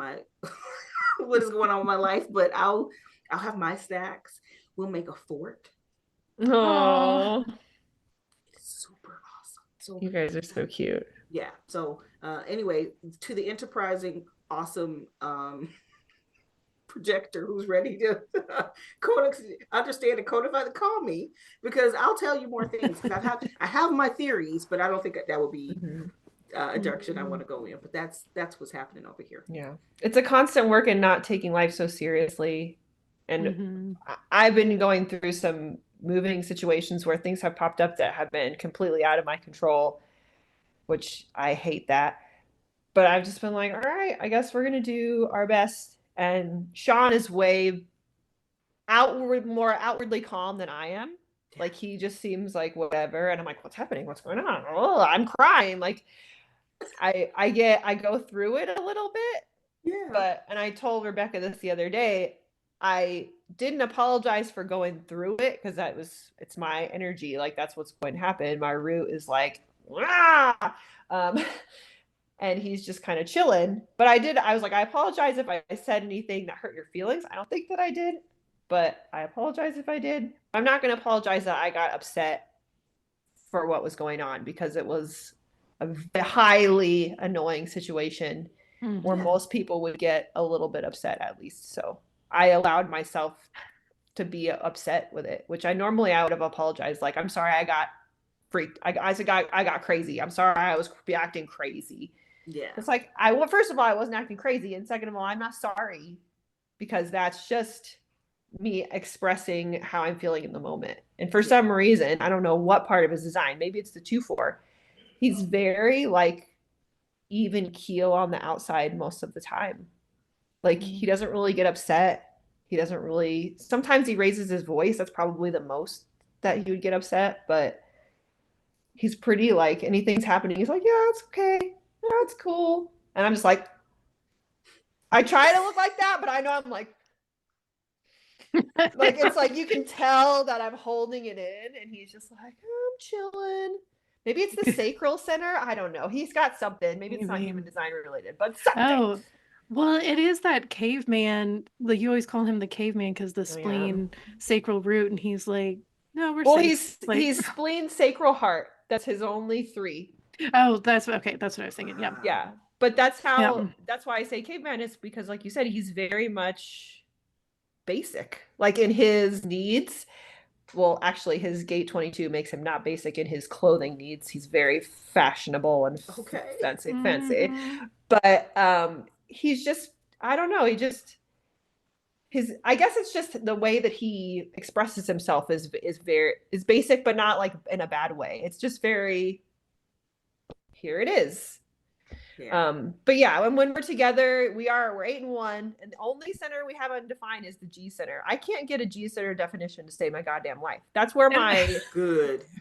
what is going on with my life, but I'll have my snacks. We'll make a fort. Oh, it's super awesome. So you guys are so cute. Yeah. So anyway, to the enterprising, awesome projector who's ready to understand and codify, to call me, because I'll tell you more things. Because I have my theories, but I don't think that would be a direction I want to go in. But that's what's happening over here. Yeah, it's a constant work in not taking life so seriously. And I've been going through some moving situations where things have popped up that have been completely out of my control, which I hate that. But I've just been like, all right, I guess we're going to do our best. And Sean is way more outwardly calm than I am. Like, he just seems like whatever. And I'm like, what's happening? What's going on? Oh, I'm crying. Like, I go through it a little bit. Yeah. And I told Rebeka this the other day. I didn't apologize for going through it, because it's my energy. Like, that's what's going to happen. My root is like, and he's just kind of chilling. But I was like, I apologize if I said anything that hurt your feelings. I don't think that I did, but I apologize if I did. I'm not going to apologize that I got upset for what was going on, because it was a highly annoying situation where most people would get a little bit upset, at least. So I allowed myself to be upset with it, which I would have apologized. Like, I'm sorry, I got freaked. I got crazy. I'm sorry, I was acting crazy. Yeah. It's like, first of all, I wasn't acting crazy. And second of all, I'm not sorry, because that's just me expressing how I'm feeling in the moment. And for some reason, I don't know what part of his design, maybe it's the 2-4. He's very like even keel on the outside most of the time. Like, he doesn't really get upset. He doesn't really, sometimes he raises his voice. That's probably the most that he would get upset, but he's pretty like, anything's happening, he's like, yeah, it's okay. Yeah, it's cool. And I'm just like, I try to look like that, but I know I'm like it's like, you can tell that I'm holding it in, and he's just like, I'm chilling. Maybe it's the sacral center. I don't know. He's got something. Maybe it's not human design related, but something. Oh, well, it is that caveman. Like you always call him the caveman because the spleen, sacral root, and he's like, no, we're safe. He's spleen, sacral, heart. That's his only 3. Oh, that's okay. That's what I was thinking. Yeah. Yeah. But that's why I say caveman is because, like you said, he's very much basic, like in his needs. Well, actually, his gate 22 makes him not basic in his clothing needs. He's very fashionable and fancy. But he's just, I don't know. I guess it's just the way that he expresses himself is basic, but not like in a bad way. It's just very, here it is. Yeah. But yeah, and when we're together, we're 8 and 1, and the only center we have undefined is the G center. I can't get a G center definition to save my goddamn life. That's where my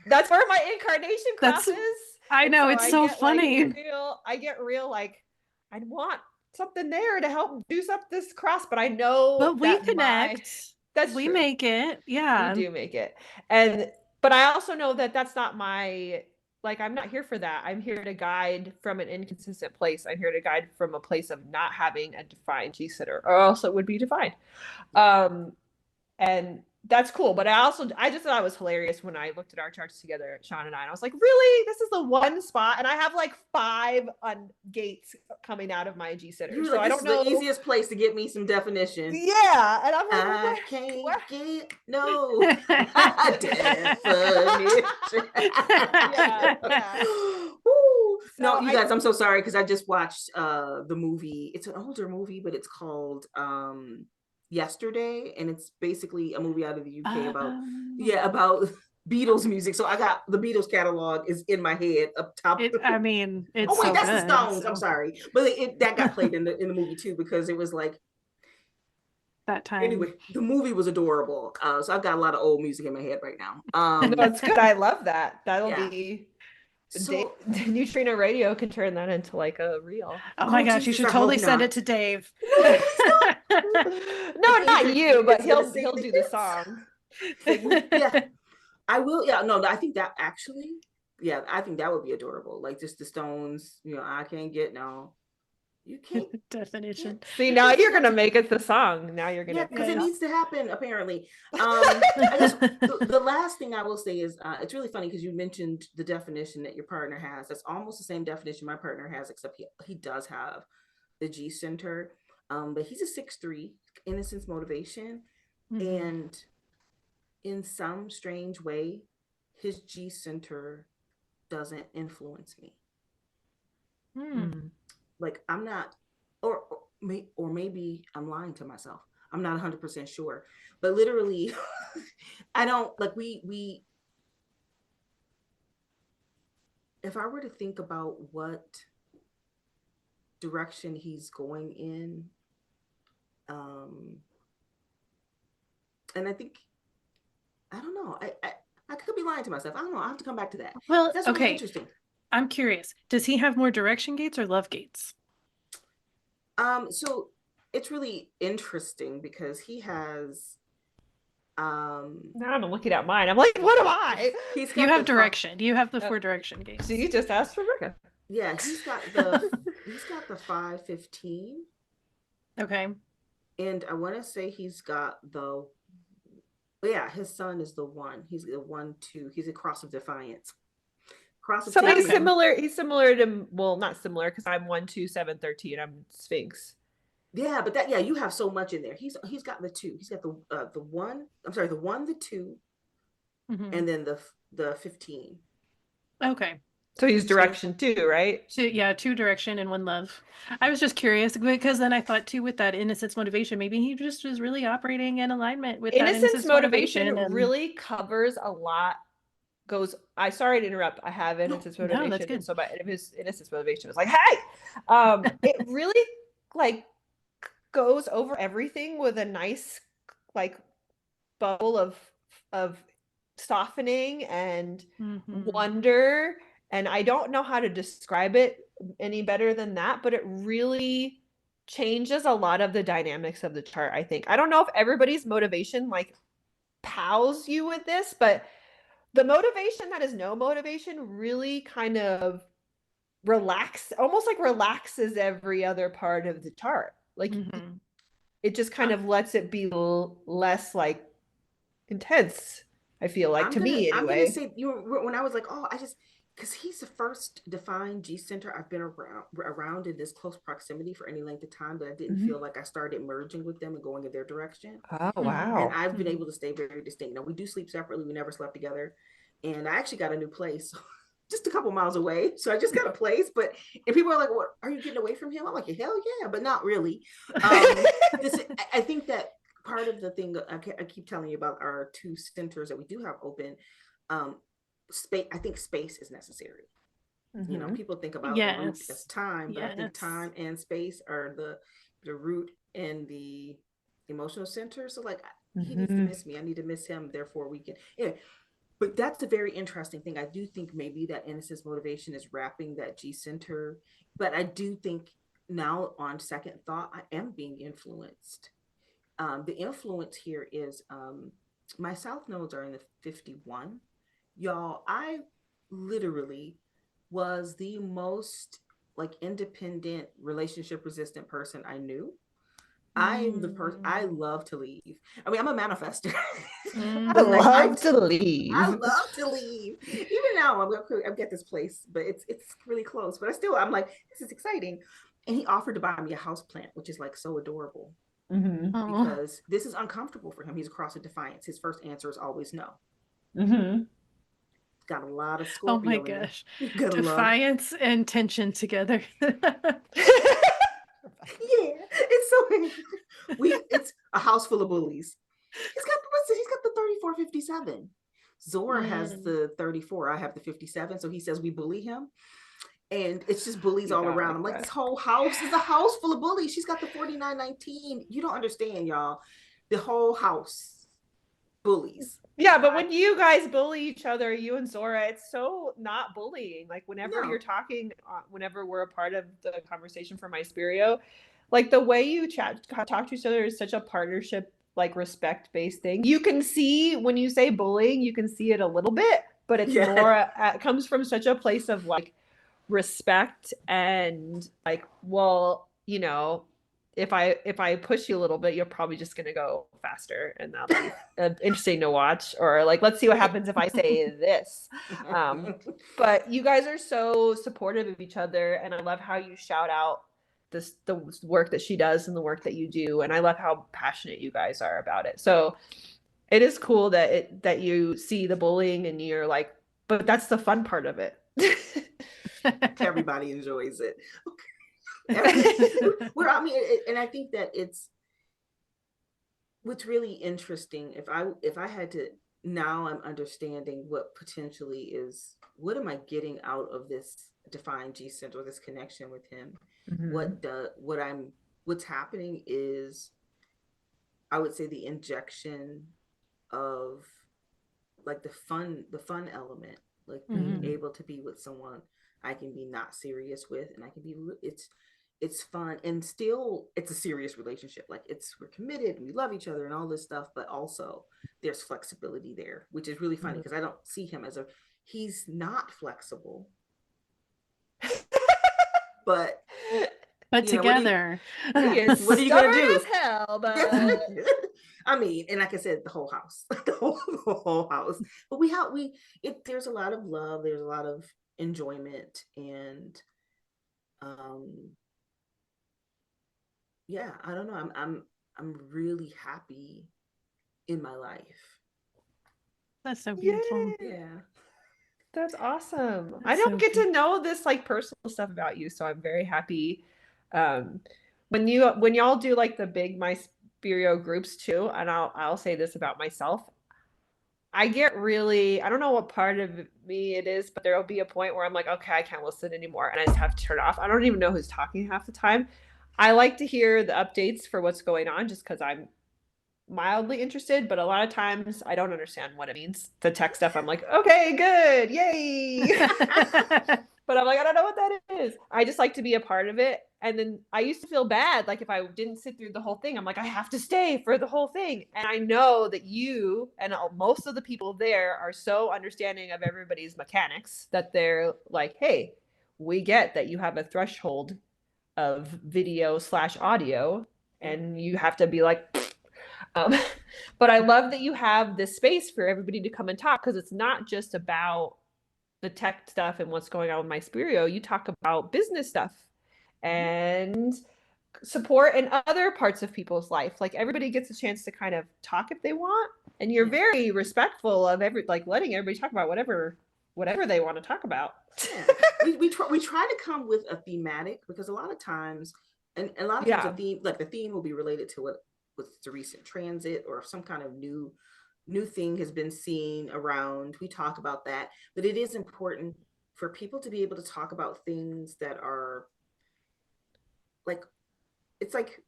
That's where my incarnation crosses. I know, it's so funny. I get real like I want something there to help juice up this cross, but I know but we connect. We true. Make it. Yeah, we do make it, but I also know that that's not my. Like, I'm not here for that. I'm here to guide from an inconsistent place. I'm here to guide from a place of not having a defined G center, or else it would be defined. And that's cool. But I just thought it was hilarious when I looked at our charts together, Sean and I was like, really? This is the one spot? And I have like 5 gates coming out of my G center. So I don't know. The easiest place to get me some definition. Yeah. And I'm like, I can't get no definition. No, you guys, I'm so sorry because I just watched the movie. It's an older movie, but it's called Yesterday, and it's basically a movie out of the UK about Beatles music. So I got the Beatles catalog is in my head up top. It's that's so that's good. the Stones. I'm sorry, but that got played in the movie too because it was like that time. Anyway, the movie was adorable. So I've got a lot of old music in my head right now. That's good. I love that. That'll be. So, Neutrino Radio can turn that into like a reel. Oh my gosh, you should totally send it to Dave. No, not you, but he'll do the song. Yeah, I will. Yeah, no, I think that actually, I think that would be adorable. Like just the Stones, I can't get no. You can't definition. See, now you're gonna make it the song. Now you're gonna because it needs to happen apparently. The last thing I will say is it's really funny because you mentioned the definition that your partner has. That's almost the same definition my partner has, except he does have the G center. But he's a 6'3", innocence, motivation, and in some strange way, his G center doesn't influence me. Like I'm not, or maybe I'm lying to myself. I'm not 100% sure, but literally, I don't like we. If I were to think about what direction he's going in, and I think, I don't know. I could be lying to myself. I don't know. I have to come back to that. Well, that's okay. Really interesting. I'm curious. Does he have more direction gates or love gates? So it's really interesting because he has. Now I'm looking at mine. I'm like, what am I? You have direction. You have the 4 direction gates. So you just asked for Rebeka. Yeah, he's got the 515. Okay. And I want to say he's got his son is the 1. He's the 1, 2. He's a cross of defiance. So he's similar. He's similar to, well, not similar because I'm 1, 2, 7, 13. I'm Sphinx. Yeah, but you have so much in there. He's got the 2. He's got the 1. I'm sorry, the 1, the 2, and then the 15. Okay. So he's direction 2, right? 2 direction and 1 love. I was just curious because then I thought too with that innocence motivation, maybe he just was really operating in alignment with innocence motivation. Really covers a lot. Sorry to interrupt. I have innocence motivation. No, that's good. And so his innocence motivation was like, hey, it really like goes over everything with a nice like bubble of softening and wonder. And I don't know how to describe it any better than that, but it really changes a lot of the dynamics of the chart, I think. I don't know if everybody's motivation like pals you with this, but the motivation that is no motivation really kind of almost like relaxes every other part of the chart. Like it just kind of lets it be less like intense. I feel like, to me I'm gonna anyway. say when I was like, oh, because he's the first defined G center I've been around in this close proximity for any length of time, but I didn't feel like I started merging with them and going in their direction. Oh, And wow. I've been able to stay very distinct. Now we do sleep separately. We never slept together, and I actually got a new place. Just a couple miles away. So I just got a place, and people are like, what, are you getting away from him? I'm like, hell yeah, but not really. I think that part of the thing I keep telling you about our two centers that we do have open, space. I think space is necessary. You know, people think about the root as time, but I think time and space are the root and the emotional center. So like, he needs to miss me, I need to miss him, therefore we can, yeah. But that's a very interesting thing. I do think maybe that innocence motivation is wrapping that G center, but I do think now on second thought, I am being influenced. The influence here is my South nodes are in the 51. Y'all, I literally was the most like independent, relationship resistant person I knew. I'm the person, I love to leave. I mean, I'm a manifestor. I love to leave. I love to leave. Even now, I've got this place, but it's really close. But I'm like, this is exciting. And he offered to buy me a house plant, which is like so adorable. Because this is uncomfortable for him. He's across a defiance. His first answer is always no. Got a lot of Scorpio. Oh my gosh. Defiance and tension together. Yeah, it's so it's a house full of bullies. He's got the 3457. Zora has the 34. I have the 57. So he says we bully him. And it's just bullies all around. I'm like, this whole house is a house full of bullies. She's got the 4919. You don't understand, y'all. The whole house bullies. Yeah, but when you guys bully each other, you and Zora, it's so not bullying. Like whenever you're talking, whenever we're a part of the conversation for Myspirio, like the way you talk to each other is such a partnership, like respect-based thing. You can see when you say bullying, you can see it a little bit, but it's more, it comes from such a place of like respect and like, well, you know, if I push you a little bit, you're probably just gonna go faster, and that'll be interesting to watch. Or like, let's see what happens if I say this. But you guys are so supportive of each other, and I love how you shout out the work that she does and the work that you do, and I love how passionate you guys are about it. So it is cool that you see the bullying and you're like, but that's the fun part of it. Everybody enjoys it. And I think that it's what's really interesting. If I had to, now I'm understanding what potentially is, what am I getting out of this defined G center, this connection with him? What's happening is, I would say, the injection of like the fun element, like being able to be with someone I can be not serious with, and I can be, it's fun, and still it's a serious relationship. Like we're committed and we love each other and all this stuff, but also there's flexibility there, which is really funny because I don't see him as he's not flexible. but together, what are you gonna do? As hell, but I mean, and like I said, the whole house, the whole house. But there's a lot of love, there's a lot of enjoyment, and yeah, I don't know. I'm really happy in my life. That's so beautiful. Yeah. That's awesome. I don't get to know this like personal stuff about you, so I'm very happy. When y'all do like the big Myspirio groups too, and I'll say this about myself. I get really, I don't know what part of me it is, but there'll be a point where I'm like, okay, I can't listen anymore, and I just have to turn it off. I don't even know who's talking half the time. I like to hear the updates for what's going on just because I'm mildly interested, but a lot of times I don't understand what it means. The tech stuff, I'm like, okay, good, yay. But I'm like, I don't know what that is. I just like to be a part of it. And then I used to feel bad. Like if I didn't sit through the whole thing, I'm like, I have to stay for the whole thing. And I know that you and most of the people there are so understanding of everybody's mechanics that they're like, hey, we get that you have a threshold of video/audio and you have to be like, but I love that you have this space for everybody to come and talk, because it's not just about the tech stuff and what's going on with Myspirio. You talk about business stuff and support in other parts of people's life. Like everybody gets a chance to kind of talk if they want, and you're very respectful of letting everybody talk about whatever they want to talk about. we try to come with a thematic, because a lot of times, and a lot of times the theme will be related to what's the recent transit, or if some kind of new thing has been seen around. We talk about that, but it is important for people to be able to talk about things that are like, it's like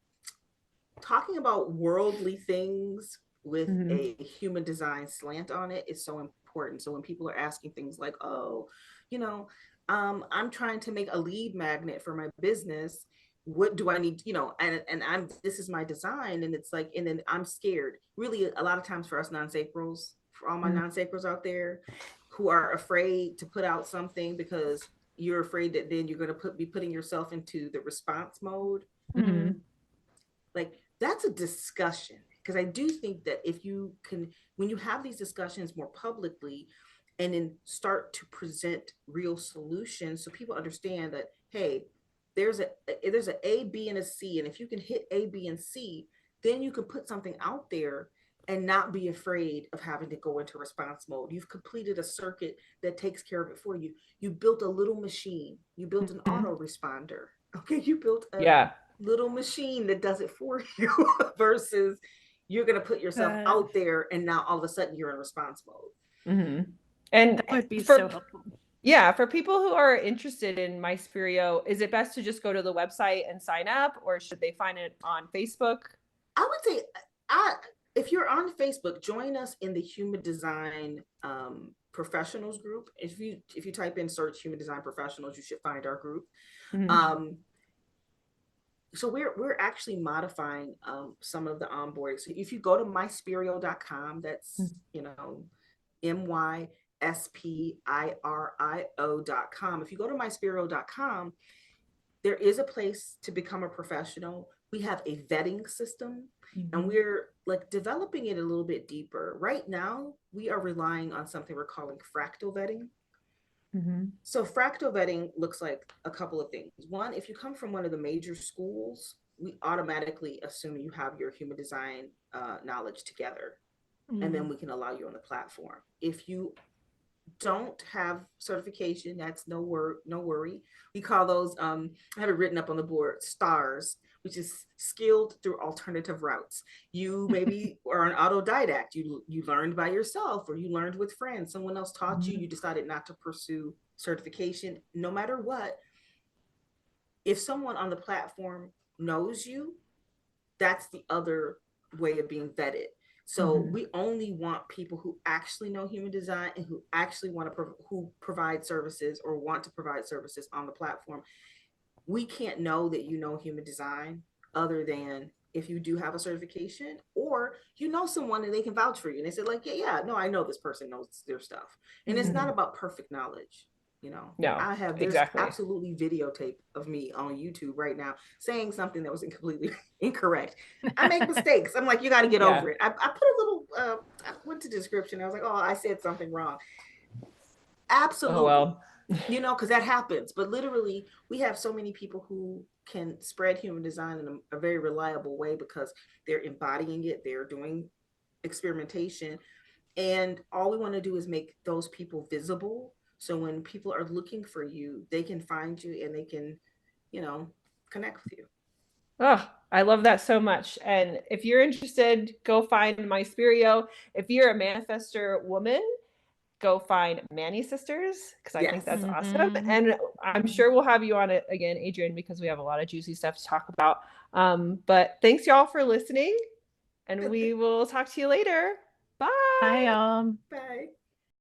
talking about worldly things with a human design slant on it is so important. So when people are asking things like, oh, I'm trying to make a lead magnet for my business, what do I need, and I'm, this is my design, and it's like, and then I'm scared. Really, a lot of times for us non-sacrals, for all my non-sacrals out there who are afraid to put out something because you're afraid that then you're going to be putting yourself into the response mode. Like, that's a discussion, because I do think that if you can, when you have these discussions more publicly and then start to present real solutions, so people understand that, hey, there's a A, B, and a C, and if you can hit A, B, and C, then you can put something out there and not be afraid of having to go into response mode. You've completed a circuit that takes care of it for you. You built a little machine. You built an auto responder. Okay, you built a little machine that does it for you versus you're going to put yourself out there and now all of a sudden you're in response mode. And that would be so helpful. Yeah, for people who are interested in Myspirio, is it best to just go to the website and sign up, or should they find it on Facebook? I would say, if you're on Facebook, join us in the Human Design Professionals group. If you type in search Human Design Professionals, you should find our group. So we're actually modifying some of the onboarding. So if you go to myspirio.com, that's myspirio.com. If you go to myspirio.com, there is a place to become a professional. We have a vetting system, and we're like developing it a little bit deeper. Right now, we are relying on something we're calling fractal vetting. So fractal vetting looks like a couple of things. One, if you come from one of the major schools, we automatically assume you have your human design knowledge together, and then we can allow you on the platform. If you don't have certification, that's no worry. We call those, I have it written up on the board, STARS, which is skilled through alternative routes. You maybe are an autodidact. You learned by yourself, or you learned with friends. Someone else taught you. You decided not to pursue certification. No matter what, if someone on the platform knows you, that's the other way of being vetted. So we only want people who actually know human design and who actually who provide services or want to provide services on the platform. We can't know that you know human design other than if you do have a certification, or someone and they can vouch for you and they say like, no, I know this person knows their stuff. And it's not about perfect knowledge. No, I have absolutely videotape of me on YouTube right now saying something that was completely incorrect. I make mistakes. I'm like, you got to get over it. I put a little, I went to description. I was like, oh, I said something wrong. Absolutely. Oh, well. Because that happens. But literally, we have so many people who can spread human design in a very reliable way because they're embodying it. They're doing experimentation. And all we want to do is make those people visible. So when people are looking for you, they can find you and they can, connect with you. Oh, I love that so much. And if you're interested, go find Myspirio. If you're a manifestor woman, go find Manny Sisters, because I think that's awesome. And I'm sure we'll have you on it again, Adrienne, because we have a lot of juicy stuff to talk about. But thanks y'all for listening, and we will talk to you later. Bye. Bye. Bye.